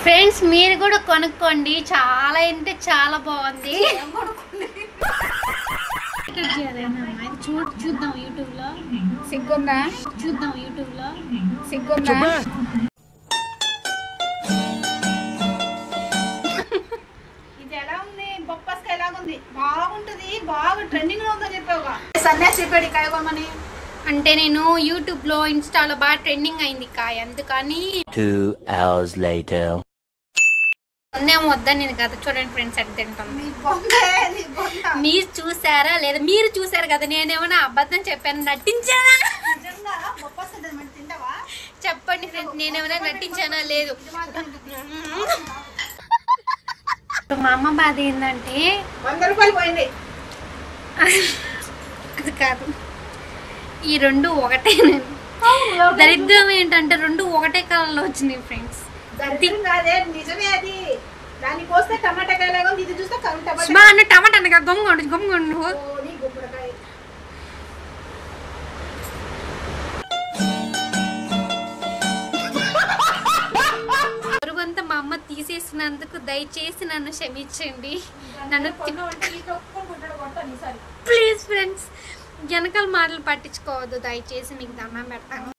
Friends మీరు కూడా కొనుక్కోండి, చాలా అంటే చాలా బాగుంది. చూద్దాం యూట్యూబ్ లో. సిగ్గుందా? చూద్దాం యూట్యూబ్ లో. సిగ్గుందా? ఇది ఎలా ఉంది? బొప్పస్క ఎలాగుంది? బాగుంటది, బాగా ట్రెండింగ్ లో ఉందని చెప్పావుగా. సన్యాసి చెప్పాడు కాయ కొనమని. అంటే నేను యూట్యూబ్ లో ఇన్స్టాలో బాగా ట్రెండింగ్ అయింది కాయ, అందుకని 2 hours later. ఉందేమో వద్దని నేను కదా. చూడండి ఫ్రెండ్స్ ఎట్ తింటాం. మీరు చూసారా లేదా? మీరు చూసారు కదా, నేనేమన్నా అబద్ధం చెప్పాను, నటించానా? చెప్పండి ఫ్రెండ్స్, నేనేమైనా నటించానా? లేదు. మా అమ్మ బాధ ఏంటంటే 100 రూపాయలు పోయింది. అది కాదు, ఈ రెండు ఒకటే. దరిద్రం ఏంటంటే రెండు ఒకటే కాలంలో వచ్చినాయి ఫ్రెండ్స్. నిజమే అది. దాన్ని కోస్తే టమాటా కాయలాగా ఉంది, ఇది చూస్తే టమాటా అన్న గమ్ముకోండి గమ్ముకోండి నువ్వు. పరువంతా మా అమ్మ తీసేసినందుకు దయచేసి నన్ను క్షమించండి. నన్ను ప్లీజ్ ఫ్రెండ్స్, వెనకాల మాటలు పట్టించుకోవద్దు దయచేసి, మీకు దండం పెడతాను.